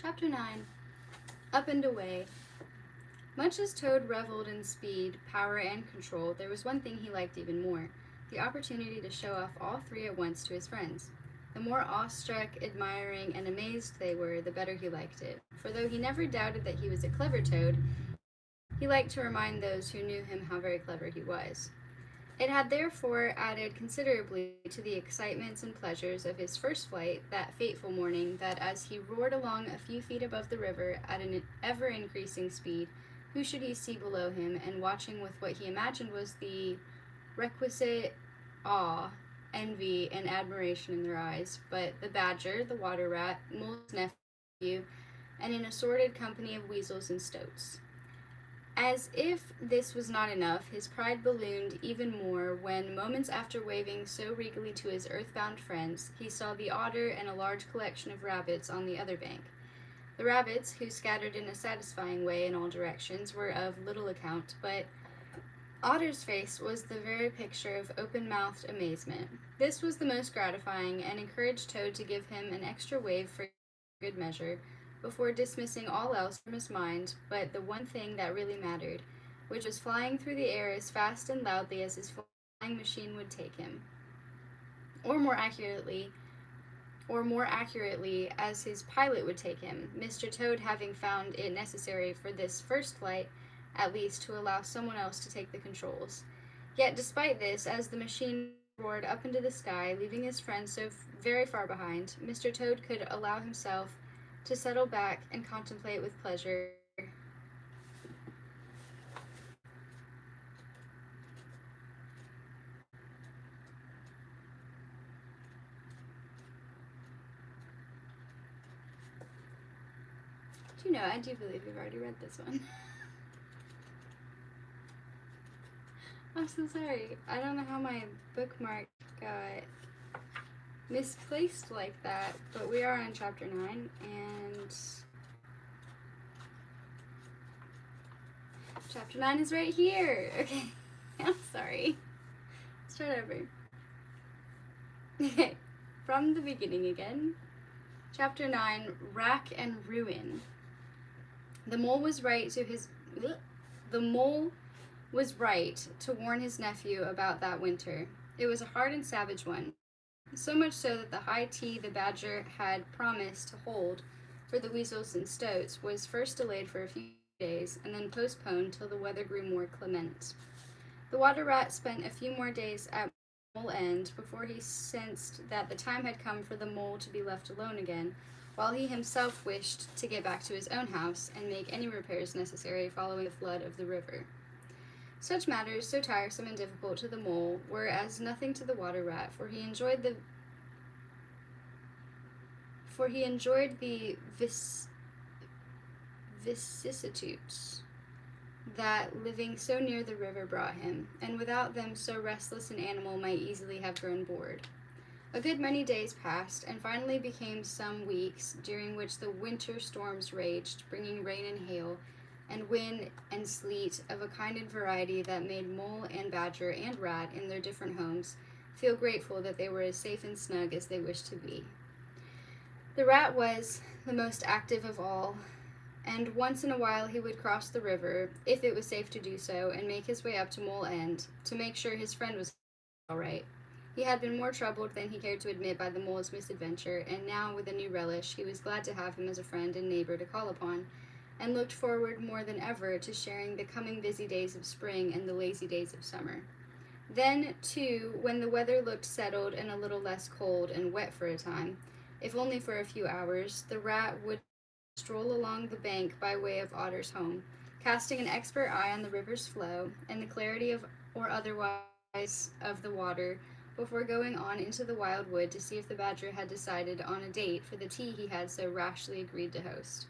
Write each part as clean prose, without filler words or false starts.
Chapter 9. Up and Away. Much as Toad reveled in speed, power, and control, there was one thing he liked even more: the opportunity to show off all three at once to his friends. The more awestruck, admiring, and amazed they were, the better he liked it. For though he never doubted that he was a clever Toad, he liked to remind those who knew him how very clever he was. It had therefore added considerably to the excitements and pleasures of his first flight that fateful morning that as he roared along a few feet above the river at an ever increasing speed, who should he see below him, and watching with what he imagined was the requisite awe, envy, and admiration in their eyes, but the badger, the water rat, Mole's nephew, and an assorted company of weasels and stoats. As if this was not enough, his pride ballooned even more when, moments after waving so regally to his earthbound friends, he saw the otter and a large collection of rabbits on the other bank. The rabbits, who scattered in a satisfying way in all directions, were of little account, but Otter's face was the very picture of open-mouthed amazement. This was the most gratifying, and encouraged Toad to give him an extra wave for good measure, before dismissing all else from his mind but the one thing that really mattered, which was flying through the air as fast and loudly as his flying machine would take him, or more accurately, as his pilot would take him, Mr. Toad having found it necessary for this first flight, at least, to allow someone else to take the controls. Yet despite this, as the machine roared up into the sky, leaving his friends so very far behind, Mr. Toad could allow himself to settle back and contemplate with pleasure do you know, I do believe you've already read this one. I'm so sorry. I don't know how my bookmark got misplaced like that, but we are on chapter 9, and chapter 9 is right here. Okay, I'm sorry. Let's start over. Okay, from the beginning again. Chapter 9, Rack and Ruin. The mole was right to warn his nephew about that winter. It was a hard and savage one. So much so that the high tea the badger had promised to hold for the weasels and stoats was first delayed for a few days and then postponed till the weather grew more clement. The water rat spent a few more days at Mole End before he sensed that the time had come for the mole to be left alone again, while he himself wished to get back to his own house and make any repairs necessary following the flood of the river. Such matters, so tiresome and difficult to the mole, were as nothing to the water rat, for he enjoyed the vicissitudes that living so near the river brought him, and without them so restless an animal might easily have grown bored. A good many days passed, and finally became some weeks, during which the winter storms raged, bringing rain and hail, and wind and sleet of a kind and variety that made mole and badger and rat in their different homes feel grateful that they were as safe and snug as they wished to be. The rat was the most active of all, and once in a while he would cross the river, if it was safe to do so, and make his way up to Mole End, to make sure his friend was all right. He had been more troubled than he cared to admit by the mole's misadventure, and now, with a new relish, he was glad to have him as a friend and neighbor to call upon, and looked forward more than ever to sharing the coming busy days of spring and the lazy days of summer. Then, too, when the weather looked settled and a little less cold and wet for a time, if only for a few hours, the rat would stroll along the bank by way of Otter's home, casting an expert eye on the river's flow and the clarity of or otherwise of the water, before going on into the wild wood to see if the badger had decided on a date for the tea he had so rashly agreed to host.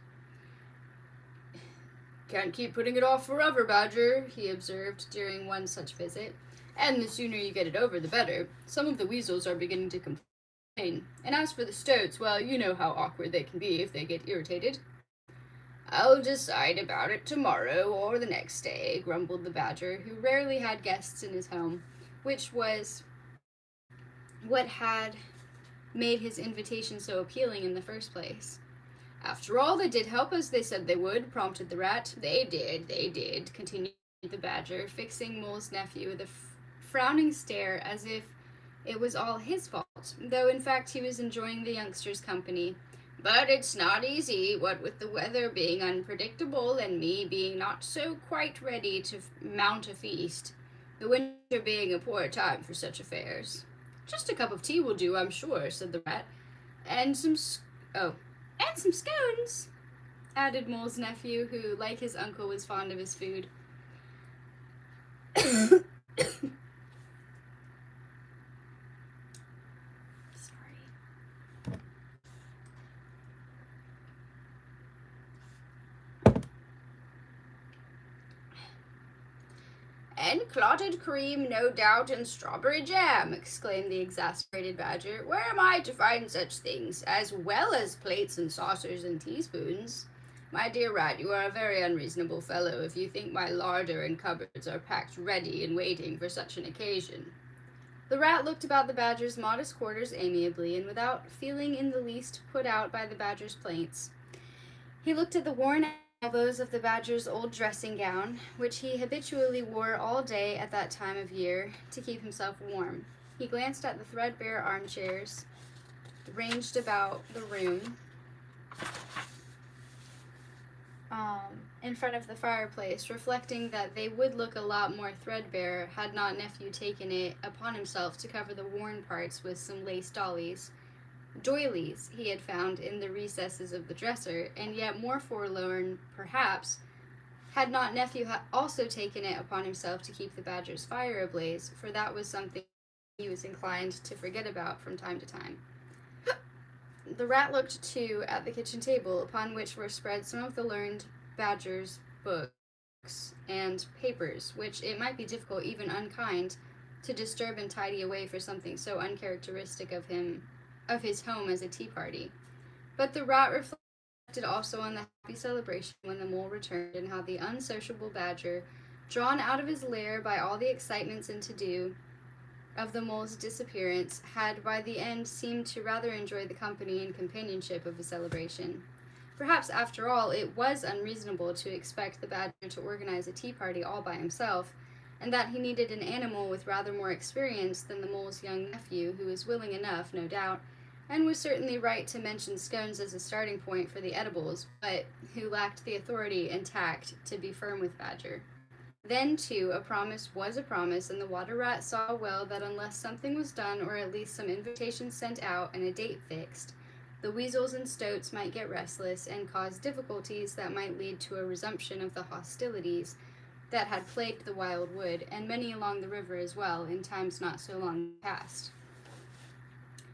"Can't keep putting it off forever, Badger," he observed during one such visit, "and the sooner you get it over, the better. Some of the weasels are beginning to complain, and as for the stoats, well, you know how awkward they can be if they get irritated." "I'll decide about it tomorrow or the next day," grumbled the badger, who rarely had guests in his home, which was what had made his invitation so appealing in the first place. After all, they did help us, they said they would, prompted the rat. They did, continued the badger, fixing Mole's nephew with a frowning stare as if it was all his fault, though in fact he was enjoying the youngster's company. But it's not easy, what with the weather being unpredictable and me being not so quite ready to mount a feast. The winter being a poor time for such affairs. Just a cup of tea will do, I'm sure, said the rat. And and some scones, added Mole's nephew, who, like his uncle, was fond of his food. And clotted cream, no doubt, and strawberry jam, exclaimed the exasperated badger. Where am I to find such things, as well as plates and saucers and teaspoons? My dear rat, you are a very unreasonable fellow if you think my larder and cupboards are packed ready and waiting for such an occasion. The rat looked about the badger's modest quarters amiably, and without feeling in the least put out by the badger's plaints. He looked at the worn elbows of the badger's old dressing gown, which he habitually wore all day at that time of year to keep himself warm. He glanced at the threadbare armchairs ranged about the room in front of the fireplace, reflecting that they would look a lot more threadbare had not nephew taken it upon himself to cover the worn parts with some lace doilies he had found in the recesses of the dresser, and yet more forlorn, perhaps, had not nephew also taken it upon himself to keep the badger's fire ablaze, for that was something he was inclined to forget about from time to time. The rat looked, too, at the kitchen table, upon which were spread some of the learned badger's books and papers, which it might be difficult, even unkind, to disturb and tidy away for something so uncharacteristic of his home as a tea party. But the rat reflected also on the happy celebration when the mole returned, and how the unsociable badger, drawn out of his lair by all the excitements and to-do of the mole's disappearance, had by the end seemed to rather enjoy the company and companionship of the celebration. Perhaps, after all, it was unreasonable to expect the badger to organize a tea party all by himself, and that he needed an animal with rather more experience than the mole's young nephew, who was willing enough, no doubt, and was certainly right to mention scones as a starting point for the edibles, but who lacked the authority and tact to be firm with Badger. Then, too, a promise was a promise, and the water rat saw well that unless something was done, or at least some invitations sent out and a date fixed, the weasels and stoats might get restless and cause difficulties that might lead to a resumption of the hostilities that had plagued the wild wood, and many along the river as well, in times not so long past.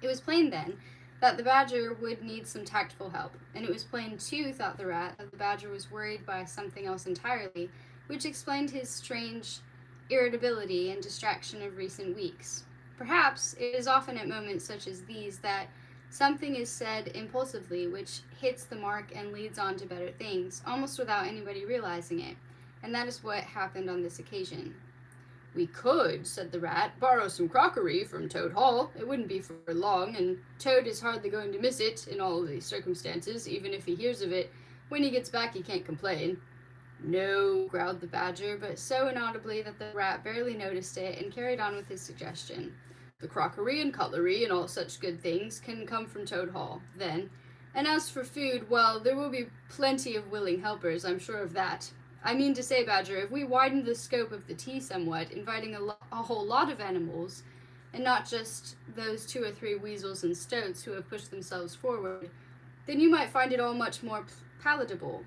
It was plain, then, that the badger would need some tactful help, and it was plain, too, thought the rat, that the badger was worried by something else entirely, which explained his strange irritability and distraction of recent weeks. Perhaps it is often at moments such as these that something is said impulsively which hits the mark and leads on to better things, almost without anybody realizing it, and that is what happened on this occasion. "We could," said the rat, "borrow some crockery from Toad Hall. It wouldn't be for long, and Toad is hardly going to miss it in all the circumstances, even if he hears of it. When he gets back he can't complain." "No," growled the badger, but so inaudibly that the rat barely noticed it and carried on with his suggestion. "The crockery and cutlery and all such good things can come from Toad Hall, then. And as for food, well, there will be plenty of willing helpers, I'm sure of that. I mean to say, Badger, if we widened the scope of the tea somewhat, inviting a whole lot of animals, and not just those 2 or 3 weasels and stoats who have pushed themselves forward, then you might find it all much more palatable."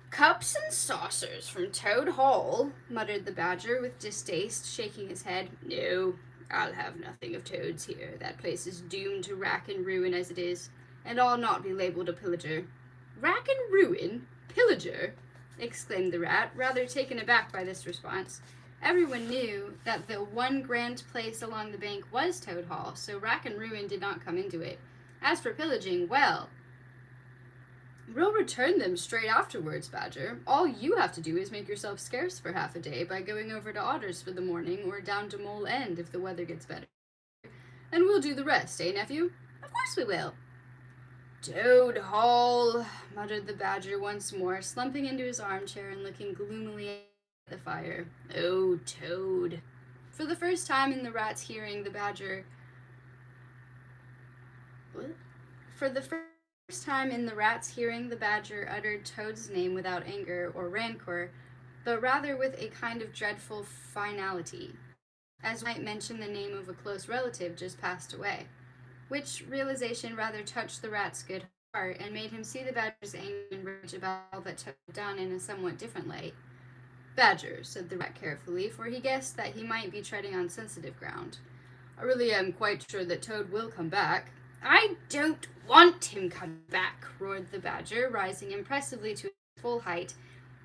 "Cups and saucers from Toad Hall," muttered the badger with distaste, shaking his head. "No, I'll have nothing of Toad's here. That place is doomed to rack and ruin as it is, and I'll not be labelled a pillager." "Rack and ruin? Pillager?" exclaimed the rat, rather taken aback by this response. Everyone knew that the one grand place along the bank was Toad Hall, so rack and ruin did not come into it. As for pillaging, well, we'll return them straight afterwards, Badger. All you have to do is make yourself scarce for half a day by going over to Otter's for the morning, or down to Mole End if the weather gets better. And we'll do the rest, eh, nephew? Of course we will. Toad Hall, muttered the badger once more, slumping into his armchair and looking gloomily at the fire. Oh, Toad. For the first time in the rat's hearing, the badger... What? For the first time in the rat's hearing, the badger uttered Toad's name without anger or rancor, but rather with a kind of dreadful finality, as might mention the name of a close relative just passed away, which realization rather touched the rat's good heart and made him see the badger's anger and rage about all that Toad had done in a somewhat different light. Badger, said the rat carefully, for he guessed that he might be treading on sensitive ground. I really am quite sure that Toad will come back. I don't want him come back, roared the badger, rising impressively to his full height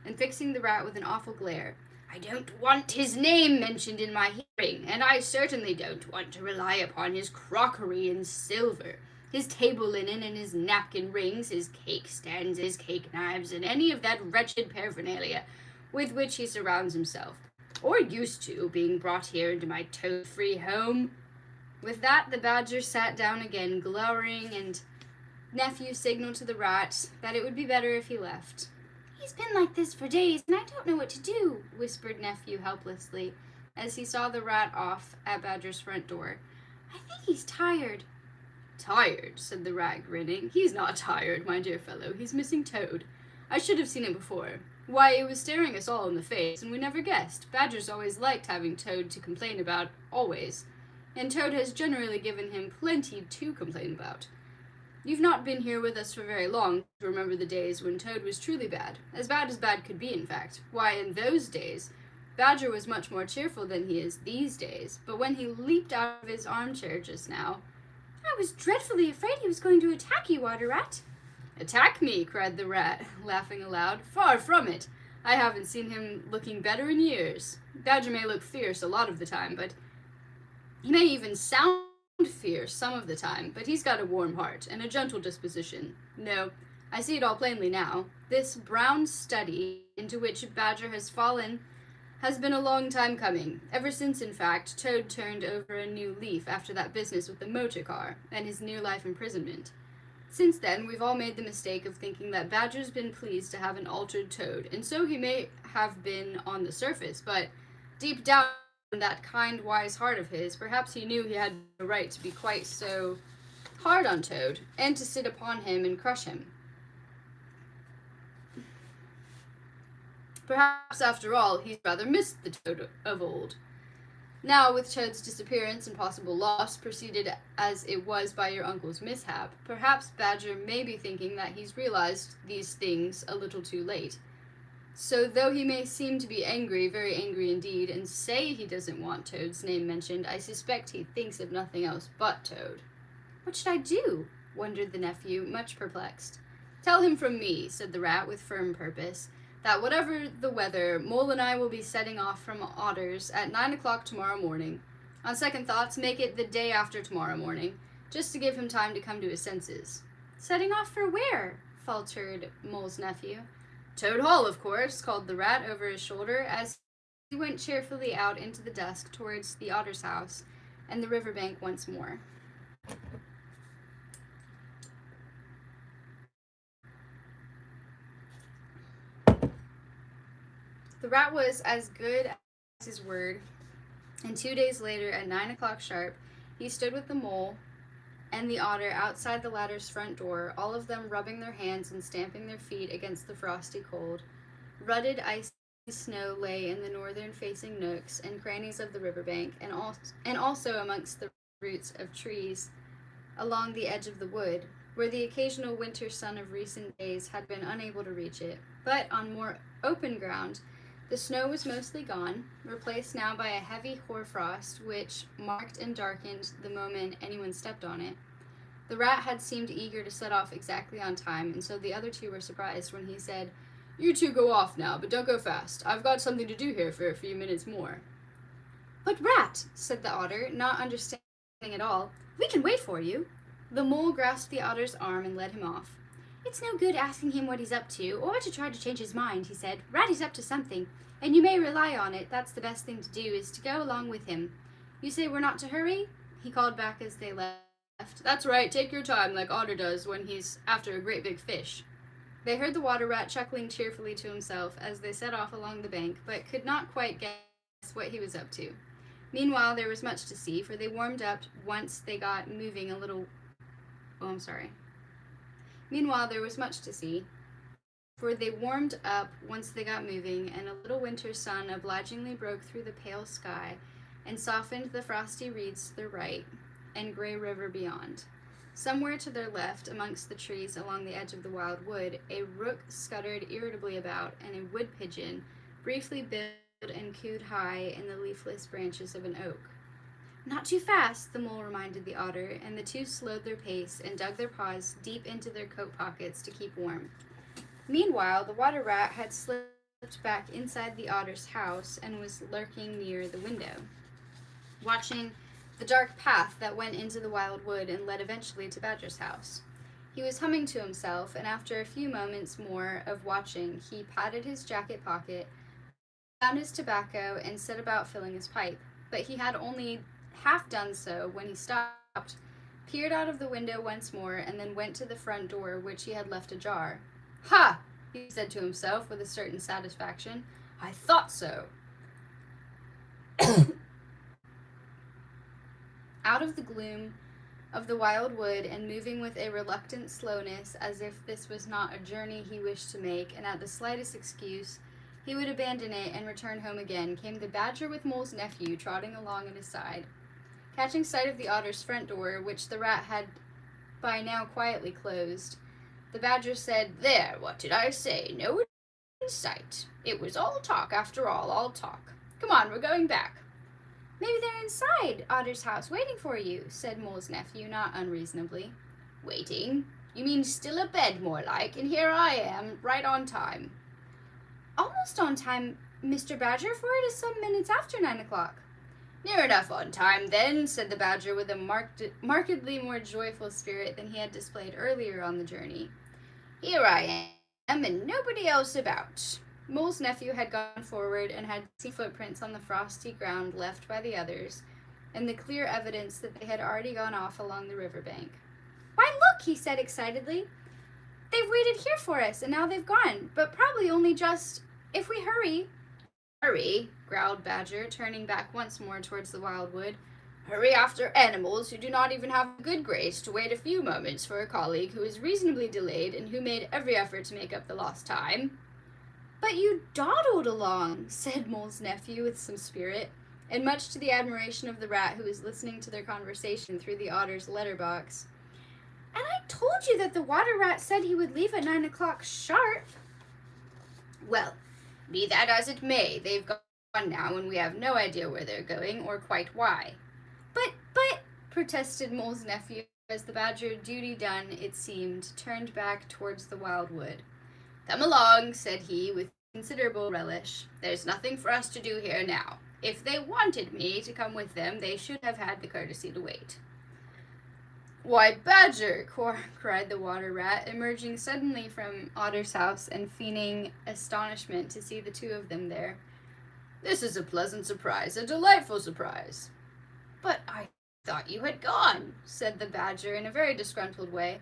and fixing the rat with an awful glare. I don't want his name mentioned in my hearing, and I certainly don't want to rely upon his crockery and silver, his table linen and his napkin rings, his cake stands, his cake knives, and any of that wretched paraphernalia with which he surrounds himself, or used to, being brought here into my toad-free home. With that, the badger sat down again, glowering, and nephew signaled to the rat that it would be better if he left. He's been like this for days, and I don't know what to do, whispered nephew helplessly, as he saw the rat off at Badger's front door. I think he's tired. Tired, said the rat, grinning. He's not tired, my dear fellow. He's missing Toad. I should have seen it before. Why, it was staring us all in the face, and we never guessed. Badger's always liked having Toad to complain about, always. And Toad has generally given him plenty to complain about. You've not been here with us for very long to remember the days when Toad was truly bad as bad could be, in fact. Why, in those days, Badger was much more cheerful than he is these days, but when he leaped out of his armchair just now, I was dreadfully afraid he was going to attack you, Water Rat. Attack me, cried the rat, laughing aloud. Far from it. I haven't seen him looking better in years. Badger may look fierce a lot of the time, but he may even sound fierce some of the time, but he's got a warm heart and a gentle disposition. No, I see it all plainly now. This brown study into which Badger has fallen has been a long time coming, ever since, in fact, Toad turned over a new leaf after that business with the motor car and his near-life imprisonment. Since then, we've all made the mistake of thinking that Badger's been pleased to have an altered Toad, and so he may have been on the surface, but deep down in that kind, wise heart of his, perhaps he knew he had no right to be quite so hard on Toad, and to sit upon him and crush him. Perhaps, after all, he's rather missed the Toad of old. Now, with Toad's disappearance and possible loss preceded as it was by your uncle's mishap, perhaps Badger may be thinking that he's realized these things a little too late. So though he may seem to be angry, very angry indeed, and say he doesn't want Toad's name mentioned, I suspect he thinks of nothing else but Toad. What should I do? Wondered the nephew, much perplexed. Tell him from me, said the rat with firm purpose, that whatever the weather, Mole and I will be setting off from Otters at 9 o'clock tomorrow morning. On second thoughts, make it the day after tomorrow morning, just to give him time to come to his senses. Setting off for where? Faltered Mole's nephew. Toad Hall, of course, called the rat over his shoulder as he went cheerfully out into the dusk towards the Otter's house and the riverbank once more. The rat was as good as his word, and 2 days later, at 9 o'clock sharp, he stood with the mole and the otter outside the latter's front door, all of them rubbing their hands and stamping their feet against the frosty cold. Rutted, icy snow lay in the northern-facing nooks and crannies of the riverbank, and also amongst the roots of trees along the edge of the wood, where the occasional winter sun of recent days had been unable to reach it. But on more open ground, the snow was mostly gone, replaced now by a heavy hoarfrost which marked and darkened the moment anyone stepped on it. The rat had seemed eager to set off exactly on time, and so the other two were surprised when he said, "You two go off now, but don't go fast. I've got something to do here for a few minutes more." "But, Rat," said the otter, not understanding at all, "we can wait for you." The mole grasped the otter's arm and led him off. "It's no good asking him what he's up to, or to try to change his mind," he said. "Ratty's up to something, and you may rely on it that's the best thing to do is to go along with him. You say we're not to hurry?" he called back as they left. That's right, take your time like Otter does when he's after a great big fish. They heard the water rat chuckling cheerfully to himself as they set off along the bank, but could not quite guess what he was up to. Meanwhile, there was much to see, for they warmed up once they got moving a little. Oh, I'm sorry. Meanwhile, there was much to see, for they warmed up once they got moving, and a little winter sun obligingly broke through the pale sky and softened the frosty reeds to their right and gray river beyond. Somewhere to their left, amongst the trees along the edge of the wild wood, a rook scuttered irritably about, and a wood pigeon briefly billed and cooed high in the leafless branches of an oak. Not too fast, the mole reminded the otter, and the two slowed their pace and dug their paws deep into their coat pockets to keep warm. Meanwhile, the water rat had slipped back inside the otter's house and was lurking near the window, watching the dark path that went into the wild wood and led eventually to Badger's house. He was humming to himself, and after a few moments more of watching, he patted his jacket pocket, found his tobacco, and set about filling his pipe. But he had only half done so when he stopped, peered out of the window once more, and then went to the front door, which he had left ajar. "Ha!" he said to himself with a certain satisfaction. "I thought so." Out of the gloom of the wild wood, and moving with a reluctant slowness as if this was not a journey he wished to make, and at the slightest excuse he would abandon it and return home again, came the badger with Mole's nephew trotting along at his side. Catching sight of the otter's front door, which the rat had by now quietly closed, the badger said, "There, what did I say? No one in sight. It was all talk after all talk. Come on, we're going back." "Maybe they're inside Otter's house waiting for you," said Mole's nephew, not unreasonably. "Waiting? You mean still abed, more like, and here I am, right on time." "Almost on time, Mr. Badger, for it is some minutes after 9 o'clock. "Near enough on time, then," said the badger with a markedly more joyful spirit than he had displayed earlier on the journey. "Here I am, and nobody else about." Mole's nephew had gone forward and had seen footprints on the frosty ground left by the others, and the clear evidence that they had already gone off along the river bank. "Why, look," he said excitedly. "They've waited here for us, and now they've gone, but probably only just... if we hurry." "Hurry?" growled Badger, turning back once more towards the wild wood. "Hurry after animals who do not even have the good grace to wait a few moments for a colleague who is reasonably delayed and who made every effort to make up the lost time." "But you dawdled along," said Mole's nephew with some spirit, and much to the admiration of the rat who was listening to their conversation through the otter's letterbox. "And I told you that the water rat said he would leave at 9 o'clock sharp." "Well, be that as it may, they've gone now, and we have no idea where they're going, or quite why." But, protested Mole's nephew, as the badger, duty done, it seemed, turned back towards the wild wood. "Come along," said he, with considerable relish. "There's nothing for us to do here now. If they wanted me to come with them, they should have had the courtesy to wait." "Why, Badger!" cried the water rat, emerging suddenly from Otter's house and feigning astonishment to see the two of them there. "This is a pleasant surprise, a delightful surprise." "But I thought you had gone," said the badger in a very disgruntled way.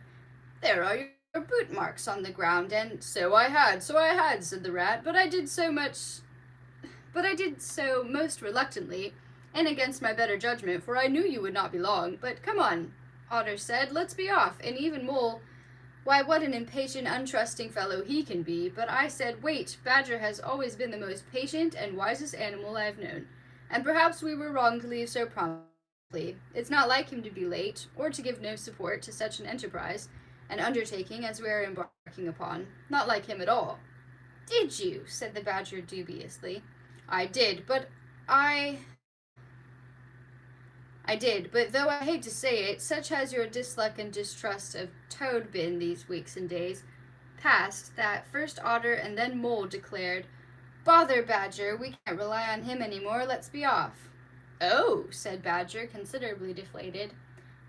"There are your boot marks on the ground, and..." So I had, said the rat, but I did so most reluctantly, and against my better judgment, for I knew you would not be long. But come on, Otter said, let's be off, and even Mole, why, what an impatient, untrusting fellow he can be, but I said, wait, Badger has always been the most patient and wisest animal I've known, and perhaps we were wrong to leave so promptly. It's not like him to be late, or to give no support to such an enterprise, an undertaking as we are embarking upon. Not like him at all." "Did you?" said the badger dubiously. I did, but though I hate to say it, such has your dislike and distrust of Toad been these weeks and days past, that first Otter and then Mole declared, 'Bother Badger, we can't rely on him any more, let's be off.'" "Oh," said Badger, considerably deflated.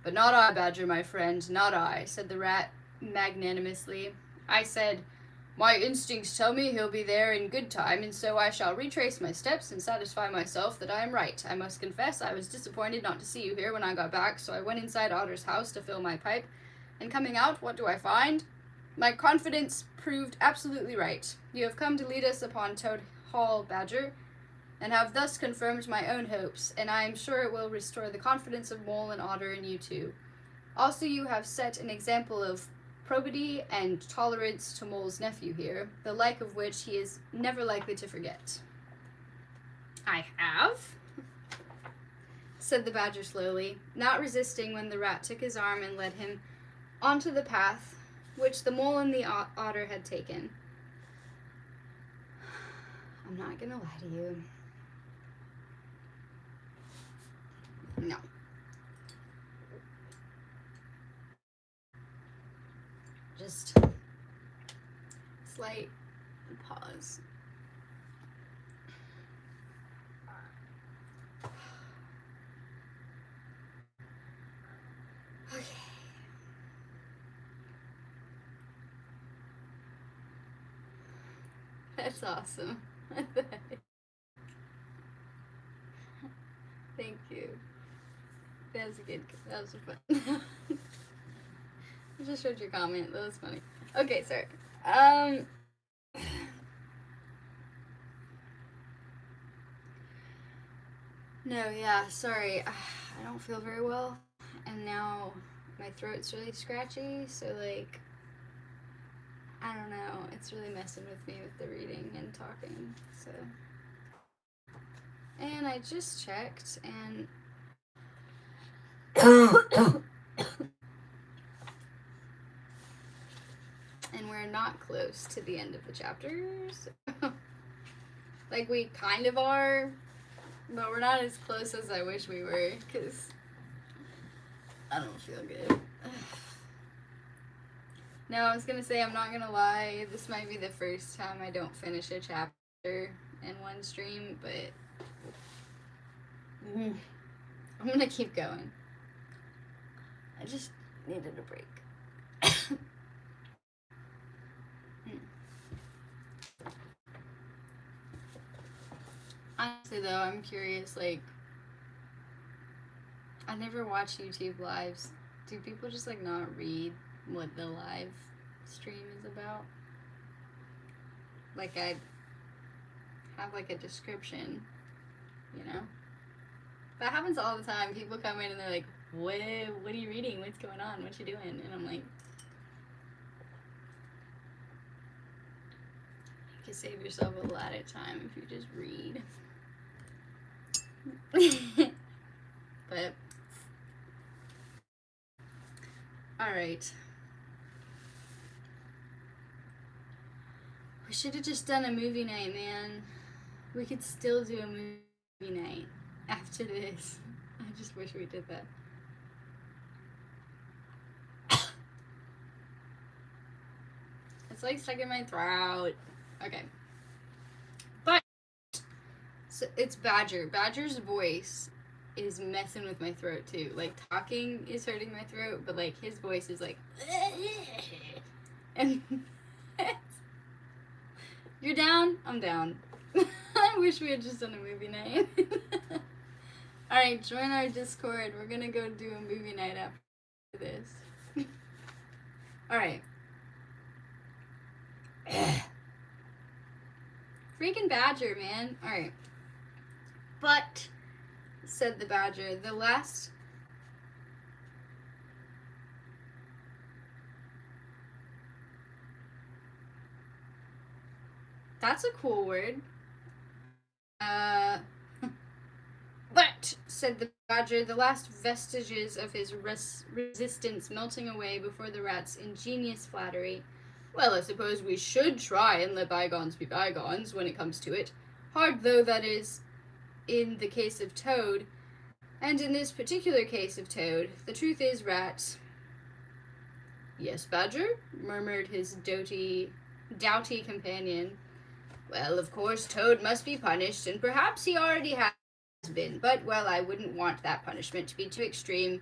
"But not I, Badger, my friend, not I," said the rat magnanimously. "I said, My instincts tell me he'll be there in good time, and so I shall retrace my steps and satisfy myself that I am right. I must confess I was disappointed not to see you here when I got back, so I went inside Otter's house to fill my pipe, and coming out, what do I find? My confidence proved absolutely right. You have come to lead us upon Toad Hall, Badger, and have thus confirmed my own hopes, and I am sure it will restore the confidence of Mole and Otter in you too. Also, you have set an example of probity and tolerance to Mole's nephew here, the like of which he is never likely to forget. I have, said the Badger slowly, not resisting when the Rat took his arm and led him onto the path which the Mole and the Otter had taken. I'm not gonna lie to you. No. Just slight pause. Okay. That's awesome. Thank you. That was good. That was fun. I just showed your comment. That was funny. Okay, sorry. No, yeah, sorry. I don't feel very well, and now my throat's really scratchy, so, like, I don't know. It's really messing with me with the reading and talking, so. And I just checked, and and we're not close to the end of the chapters. Like, we kind of are, but we're not as close as I wish we were, because I don't feel good. No, I was gonna say, I'm not gonna lie, this might be the first time I don't finish a chapter in one stream, but I'm gonna keep going. I just needed a break. Honestly though, I'm curious, like, I never watch YouTube lives. Do people just, like, not read what the live stream is about? Like, I have, like, a description, you know? That happens all the time. People come in and they're like, what are you reading? What's going on? What you doing? And I'm like, you can save yourself a lot of time if you just read. But alright. We should have just done a movie night, man. We could still do a movie night after this. I just wish we did that. It's like stuck in my throat. Okay. But so it's Badger. Badger's voice is messing with my throat too. Like, talking is hurting my throat, but like his voice is like and you're down? I'm down. I wish we had just done a movie night. Alright, join our Discord. We're gonna go do a movie night after this. Alright. Freaking Badger, man. Alright. But, said the Badger, the last... That's a cool word. But, said the Badger, the last vestiges of his resistance melting away before the Rat's ingenious flattery. Well, I suppose we should try and let bygones be bygones when it comes to it. Hard though that is in the case of Toad, and in this particular case of Toad, the truth is, Rat... Yes, Badger? Murmured his doughty companion. Well, of course, Toad must be punished, and perhaps he already has been, but, well, I wouldn't want that punishment to be too extreme,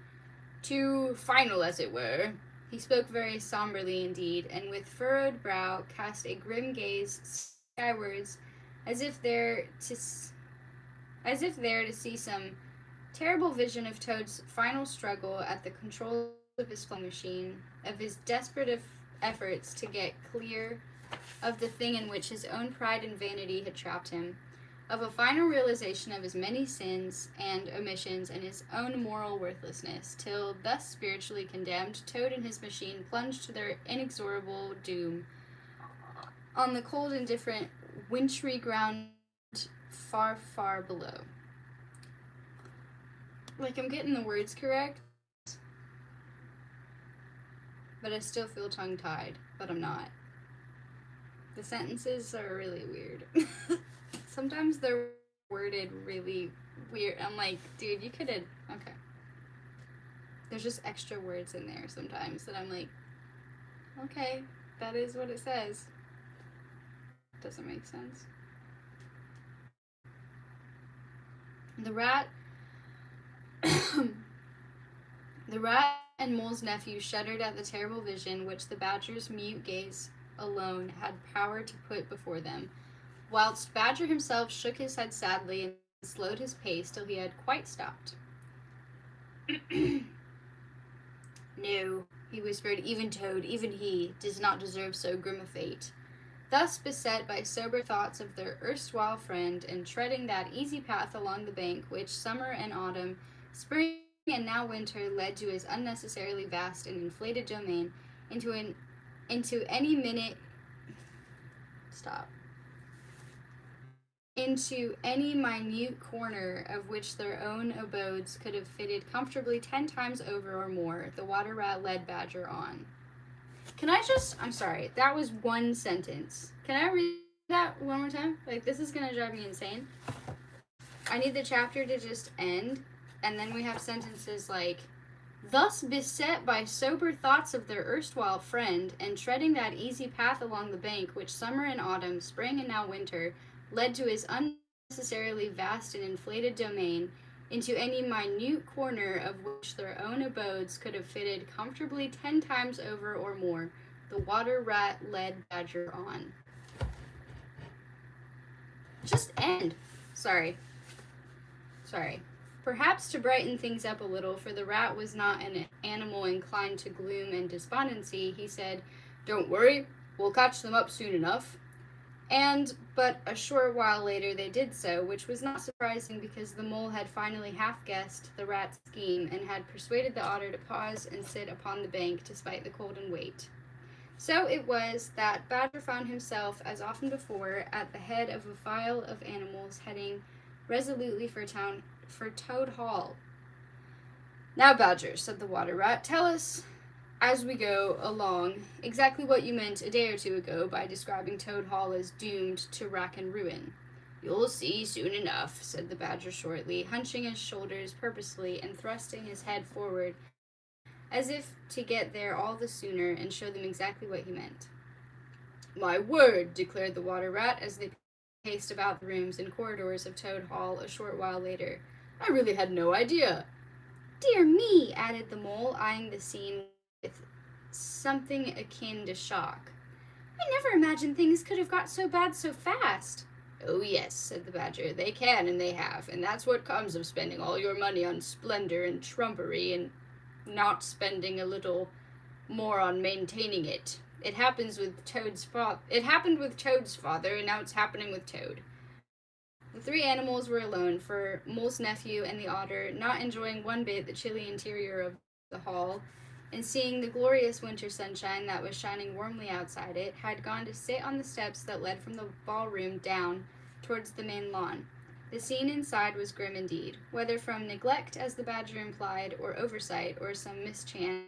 too final, as it were. He spoke very somberly indeed, and with furrowed brow cast a grim gaze skywards, as if there to see some terrible vision of Toad's final struggle at the controls of his flying machine, of his desperate efforts to get clear of the thing in which his own pride and vanity had trapped him, of a final realization of his many sins and omissions and his own moral worthlessness, till, thus spiritually condemned, Toad and his machine plunged to their inexorable doom on the cold, indifferent, wintry ground far, far below. Like, I'm getting the words correct, but I still feel tongue-tied, but I'm not. The sentences are really weird. Sometimes they're worded really weird. I'm like, dude, you could have... Okay. There's just extra words in there sometimes that I'm like, okay, that is what it says. Doesn't make sense. The rat and Mole's nephew shuddered at the terrible vision which the Badger's mute gaze alone had power to put before them, whilst Badger himself shook his head sadly and slowed his pace till he had quite stopped. No, he whispered, even Toad, even he, does not deserve so grim a fate. Thus beset by sober thoughts of their erstwhile friend, and treading that easy path along the bank which summer and autumn, spring and now winter led to his unnecessarily vast and inflated domain, into any minute into any minute corner of which their own abodes could have fitted comfortably 10 times over or more, the water rat led Badger on. I'm sorry, that was one sentence. Can I read that one more time? Like, this is gonna drive me insane. I need the chapter to just end, and then we have sentences like, thus beset by sober thoughts of their erstwhile friend, and treading that easy path along the bank which summer and autumn, spring and now winter, led to his unnecessarily vast and inflated domain, into any minute corner of which their own abodes could have fitted comfortably 10 times over or more, the water rat led Badger on. Just end. Sorry. Perhaps to brighten things up a little, for the rat was not an animal inclined to gloom and despondency, he said, "Don't worry, we'll catch them up soon enough." And but a short while later they did so, which was not surprising because the mole had finally half-guessed the rat's scheme and had persuaded the otter to pause and sit upon the bank despite the cold and wait. So it was that Badger found himself, as often before, at the head of a file of animals heading resolutely for Toad Hall. "Now, Badger," said the water rat, "tell us, as we go along, exactly what you meant a day or two ago by describing Toad Hall as doomed to rack and ruin." "You'll see soon enough," said the Badger shortly, hunching his shoulders purposely and thrusting his head forward as if to get there all the sooner and show them exactly what he meant. "My word," declared the water rat as they paced about the rooms and corridors of Toad Hall a short while later. "I really had no idea." "Dear me," added the mole, eyeing the scene with something akin to shock. "I never imagined things could have got so bad so fast." "Oh yes," said the Badger, "they can and they have, and that's what comes of spending all your money on splendor and trumpery and not spending a little more on maintaining it. It happened with Toad's father, and now it's happening with Toad." The three animals were alone, for Mole's nephew and the otter, not enjoying one bit the chilly interior of the hall, and seeing the glorious winter sunshine that was shining warmly outside it, had gone to sit on the steps that led from the ballroom down towards the main lawn. The scene inside was grim indeed, whether from neglect, as the Badger implied, or oversight, or some mischance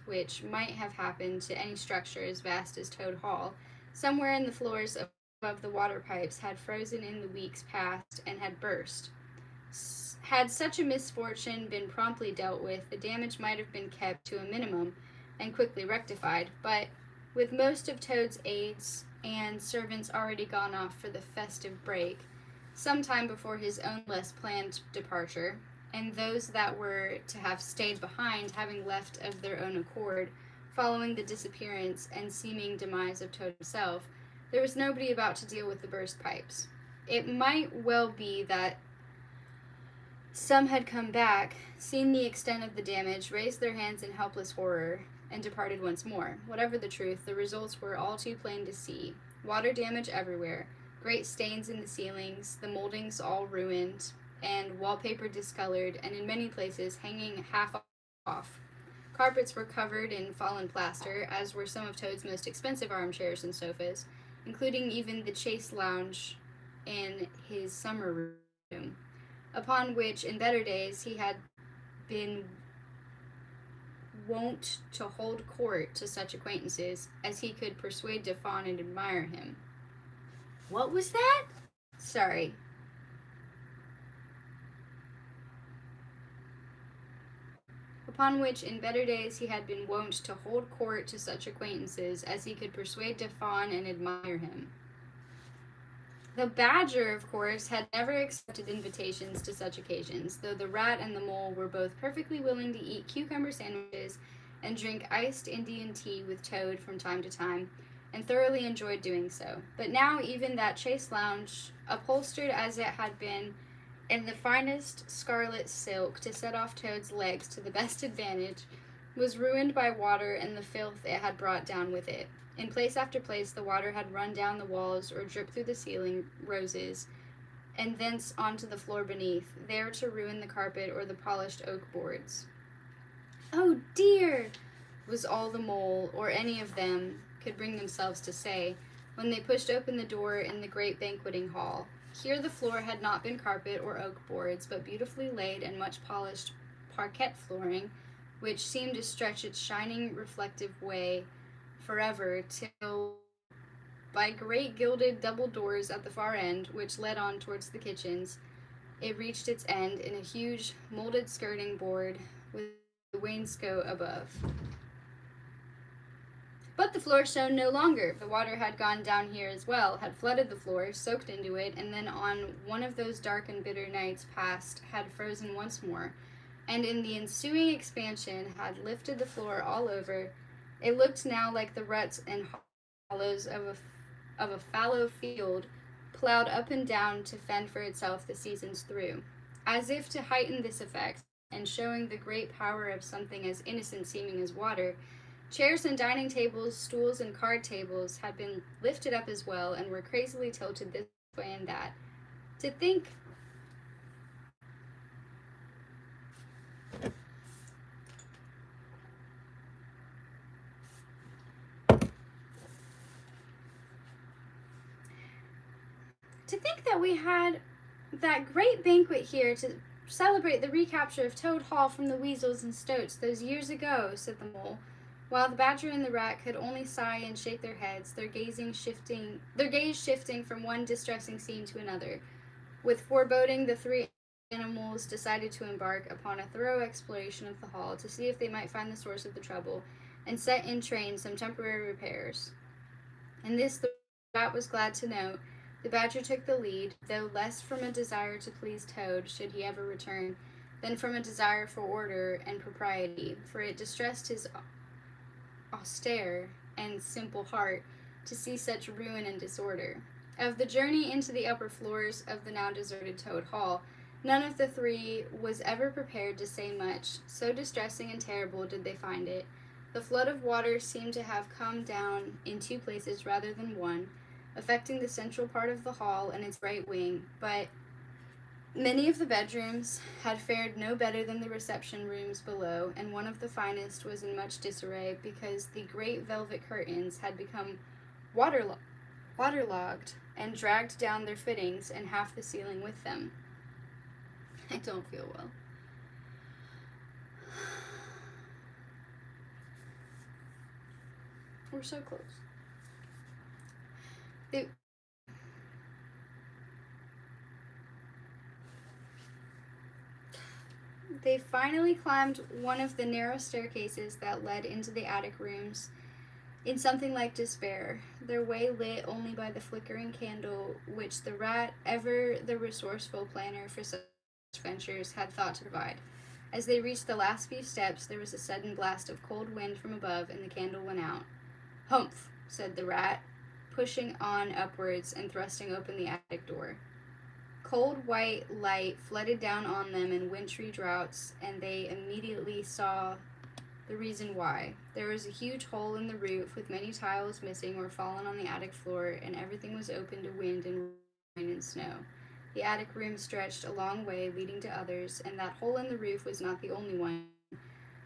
which might have happened to any structure as vast as Toad Hall. Somewhere in the floors above the water pipes had frozen in the weeks past and had burst. Had such a misfortune been promptly dealt with, the damage might have been kept to a minimum and quickly rectified, but with most of Toad's aides and servants already gone off for the festive break, some time before his own less planned departure, and those that were to have stayed behind having left of their own accord, following the disappearance and seeming demise of Toad himself, there was nobody about to deal with the burst pipes. It might well be that some had come back, seen the extent of the damage, raised their hands in helpless horror, and departed once more. Whatever the truth, the results were all too plain to see. Water damage everywhere, great stains in the ceilings, the moldings all ruined, and wallpaper discolored, and in many places hanging half off. Carpets were covered in fallen plaster, as were some of Toad's most expensive armchairs and sofas, including even the chase lounge in his summer room, upon which in better days he had been wont to hold court to such acquaintances as he could persuade to fawn and admire him. What was that? Sorry. Upon which in better days he had been wont to hold court to such acquaintances as he could persuade to fawn and admire him. The badger, of course, had never accepted invitations to such occasions, though the rat and the mole were both perfectly willing to eat cucumber sandwiches and drink iced Indian tea with Toad from time to time, and thoroughly enjoyed doing so. But now even that chase lounge, upholstered as it had been in the finest scarlet silk to set off Toad's legs to the best advantage, was ruined by water and the filth it had brought down with it. In place after place, the water had run down the walls or dripped through the ceiling roses, and thence onto the floor beneath, there to ruin the carpet or the polished oak boards. "Oh dear!" was all the mole, or any of them, could bring themselves to say, when they pushed open the door in the great banqueting hall. Here the floor had not been carpet or oak boards, but beautifully laid and much polished parquet flooring, which seemed to stretch its shining, reflective way forever, till by great gilded double doors at the far end, which led on towards the kitchens, it reached its end in a huge molded skirting board with the wainscot above. But the floor shone no longer. The water had gone down here as well, had flooded the floor, soaked into it, and then on one of those dark and bitter nights past had frozen once more, and in the ensuing expansion had lifted the floor all over. It looked now like the ruts and hollows of a fallow field, plowed up and down to fend for itself the seasons through. As if to heighten this effect, and showing the great power of something as innocent seeming as water, chairs and dining tables, stools and card tables had been lifted up as well, and were crazily tilted this way and that. To think that we had that great banquet here to celebrate the recapture of Toad Hall from the weasels and stoats those years ago, said the mole, while the badger and the rat could only sigh and shake their heads, their gaze shifting from one distressing scene to another. With foreboding, the three animals decided to embark upon a thorough exploration of the hall to see if they might find the source of the trouble, and set in train some temporary repairs. And this the rat was glad to note. The badger took the lead, though less from a desire to please Toad, should he ever return, than from a desire for order and propriety, for it distressed his austere and simple heart to see such ruin and disorder. Of the journey into the upper floors of the now deserted Toad Hall, none of the three was ever prepared to say much, so distressing and terrible did they find it. The flood of water seemed to have come down in two places rather than one, affecting the central part of the hall and its right wing, but many of the bedrooms had fared no better than the reception rooms below, and one of the finest was in much disarray because the great velvet curtains had become waterlogged and dragged down their fittings and half the ceiling with them. I don't feel well. We're so close. They finally climbed one of the narrow staircases that led into the attic rooms in something like despair, their way lit only by the flickering candle which the rat, ever the resourceful planner for such ventures, had thought to provide. As they reached the last few steps, there was a sudden blast of cold wind from above, and the candle went out. "Humph," said the rat, pushing on upwards and thrusting open the attic door. Cold white light flooded down on them in wintry draughts, and they immediately saw the reason why. There was a huge hole in the roof with many tiles missing or fallen on the attic floor, and everything was open to wind and rain and snow. The attic room stretched a long way, leading to others, and that hole in the roof was not the only one,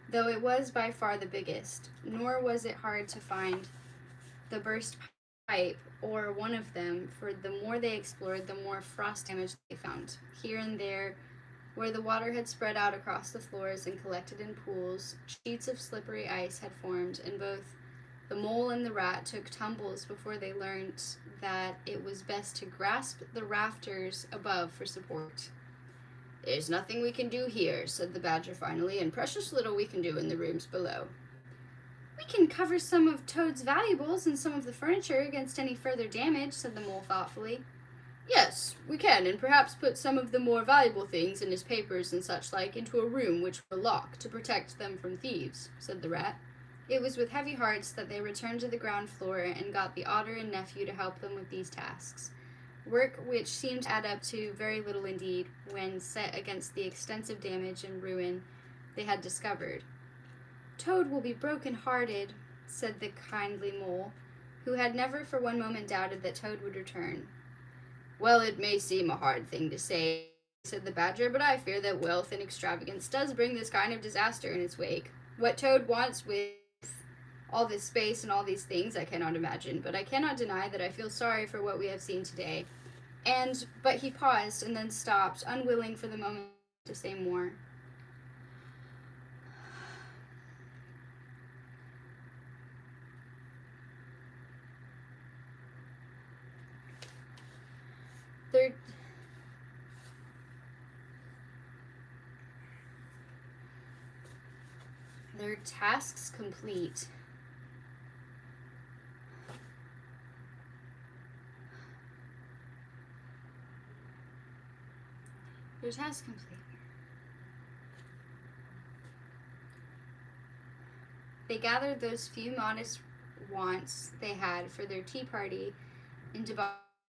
though it was by far the biggest. Nor was it hard to find the burst pipe or one of them, for the more they explored, the more frost damage they found. Here and there, where the water had spread out across the floors and collected in pools, sheets of slippery ice had formed, and both the mole and the rat took tumbles before they learned that it was best to grasp the rafters above for support. "There's nothing we can do here," said the badger finally, "and precious little we can do in the rooms below." "We can cover some of Toad's valuables and some of the furniture against any further damage," said the mole thoughtfully. "Yes, we can, and perhaps put some of the more valuable things and his papers and such like into a room which we'll lock to protect them from thieves," said the rat. It was with heavy hearts that they returned to the ground floor and got the otter and nephew to help them with these tasks, work which seemed to add up to very little indeed when set against the extensive damage and ruin they had discovered. "Toad will be broken-hearted," said the kindly mole, who had never for one moment doubted that Toad would return. "Well, it may seem a hard thing to say," said the badger, "but I fear that wealth and extravagance does bring this kind of disaster in its wake. What Toad wants with all this space and all these things I cannot imagine, but I cannot deny that I feel sorry for what we have seen today." But he paused and then stopped, unwilling for the moment to say more. Their tasks complete. Their task complete. They gathered those few modest wants they had for their tea party into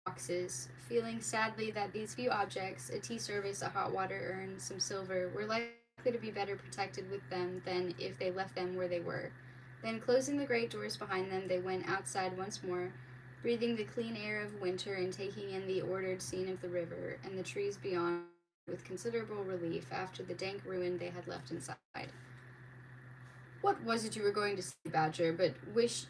boxes, feeling sadly that these few objects, a tea service, a hot water urn, some silver, were likely to be better protected with them than if they left them where they were. Then, closing the great doors behind them, they went outside once more, breathing the clean air of winter and taking in the ordered scene of the river and the trees beyond with considerable relief after the dank ruin they had left inside. "What was it you were going to say, Badger, but which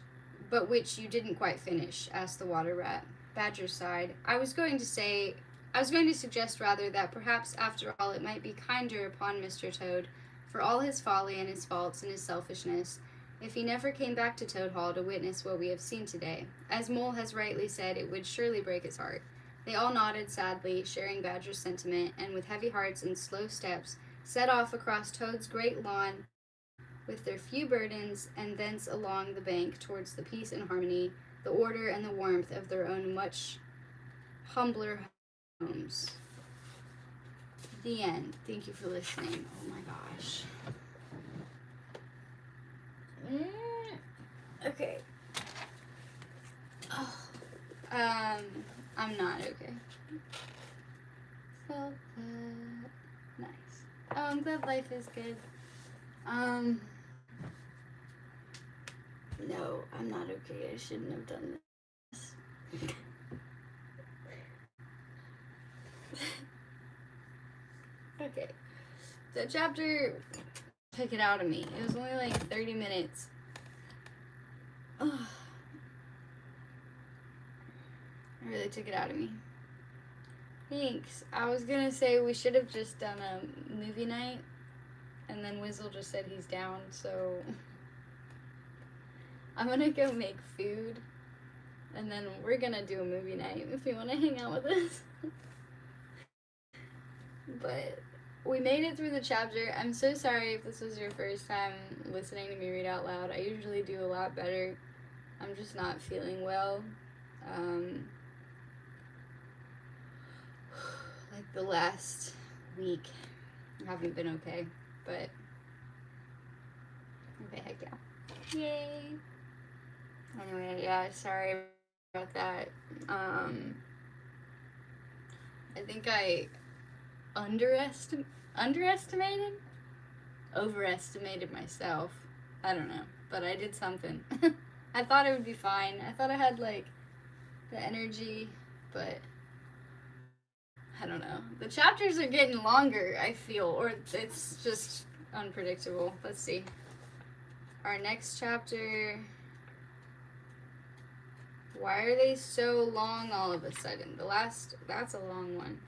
you didn't quite finish?" asked the water rat. Badger sighed. I was going to suggest rather that perhaps after all it might be kinder upon Mr. Toad, for all his folly and his faults and his selfishness, if he never came back to Toad Hall to witness what we have seen today. As Mole has rightly said, it would surely break his heart. They all nodded sadly, sharing Badger's sentiment, and with heavy hearts and slow steps set off across Toad's great lawn with their few burdens, and thence along the bank towards the peace and harmony, the order and the warmth of their own much humbler homes. The end. Thank you for listening. Oh my gosh. Okay. Oh. I'm not okay. So nice. Oh, I'm glad life is good. No, I'm not okay. I shouldn't have done this. Okay. The chapter took it out of me. It was only like 30 minutes. Ugh. It really took it out of me. Thanks. I was gonna say we should have just done a movie night, and then Wizzle just said he's down, so I'm gonna go make food, and then we're gonna do a movie night if you wanna hang out with us. But we made it through the chapter. I'm so sorry if this was your first time listening to me read out loud. I usually do a lot better. I'm just not feeling well. Like the last week, I haven't been okay. but okay, heck yeah. Yay! Anyway, yeah, sorry about that. I think I overestimated myself. I don't know, but I did something. I thought it would be fine. I thought I had like the energy, but I don't know. The chapters are getting longer, I feel, or it's just unpredictable. Let's see. Our next chapter. Why are they so long all of a sudden? That's a long one.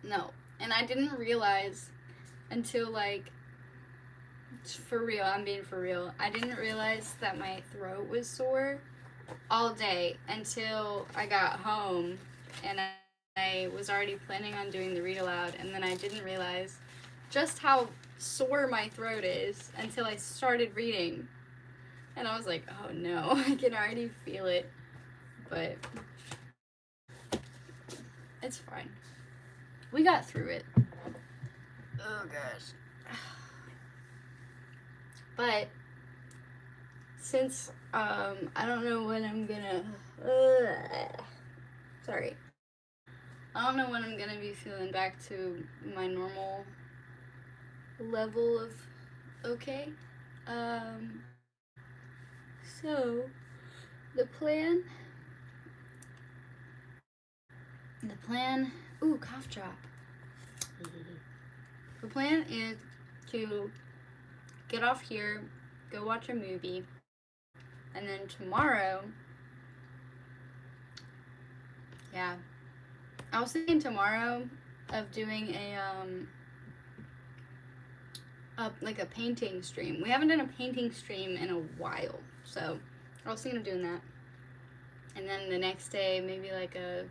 No. And I didn't realize until, like, for real, I'm being for real. I didn't realize that my throat was sore all day until I got home and I was already planning on doing the read aloud, and then I didn't realize just how sore my throat is until I started reading. And I was like, oh no, I can already feel it. But it's fine. We got through it. Oh gosh. But since I don't know when I'm gonna sorry. I don't know when I'm gonna be feeling back to my normal level of okay. So the plan ooh, cough drop. The plan is to get off here, go watch a movie, and then tomorrow, yeah, I was thinking tomorrow of doing like a painting stream. We haven't done a painting stream in a while, so I was thinking of doing that. And then the next day, maybe like a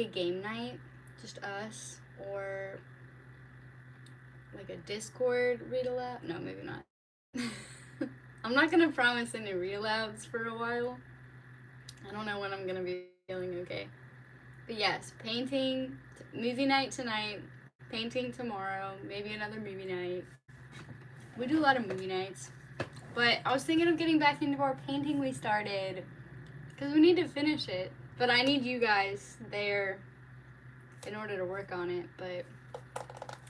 game night, just us, or like a Discord read aloud. No, maybe not. I'm not gonna promise any read alouds for a while. I don't know when I'm gonna be feeling okay. But yes, painting, movie night tonight, painting tomorrow, maybe another movie night. We do a lot of movie nights. But I was thinking of getting back into our painting we started, because we need to finish it. But I need you guys there in order to work on it. But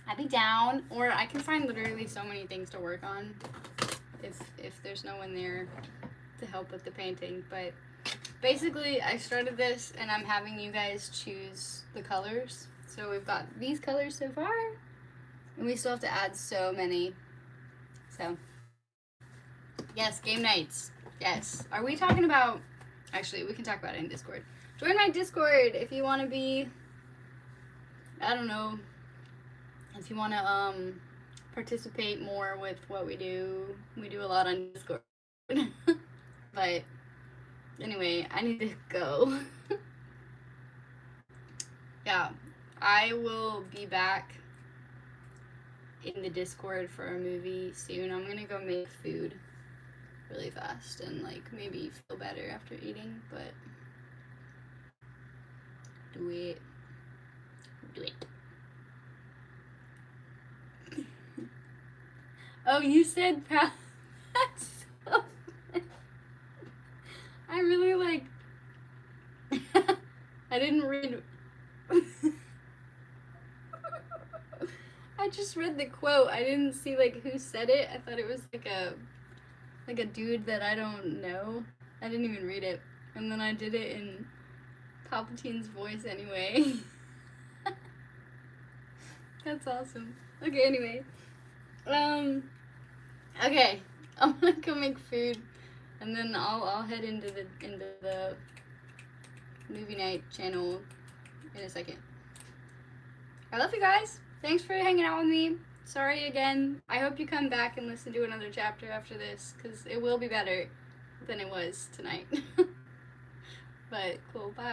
I'd be down, or I can find literally so many things to work on if there's no one there to help with the painting. But basically, I started this, and I'm having you guys choose the colors. So we've got these colors so far, and we still have to add so many. So, yes, game nights. Yes. Are we talking about... Actually, we can talk about it in Discord. Join my Discord if you want to be... I don't know. If you want to participate more with what we do. We do a lot on Discord. But anyway, I need to go. Yeah, I will be back in the Discord for a movie soon. I'm gonna go make food really fast and like maybe feel better after eating, but do it. Oh, you said that's so I really like I didn't read I just read the quote. I didn't see like who said it. I thought it was like a dude that I don't know. I didn't even read it. And then I did it in Palpatine's voice anyway. That's awesome. Okay, anyway. Okay. I'm gonna go make food, and then I'll head into the movie night channel in a second. I love you guys. Thanks for hanging out with me. Sorry again. I hope you come back and listen to another chapter after this, because it will be better than it was tonight. But cool, bye.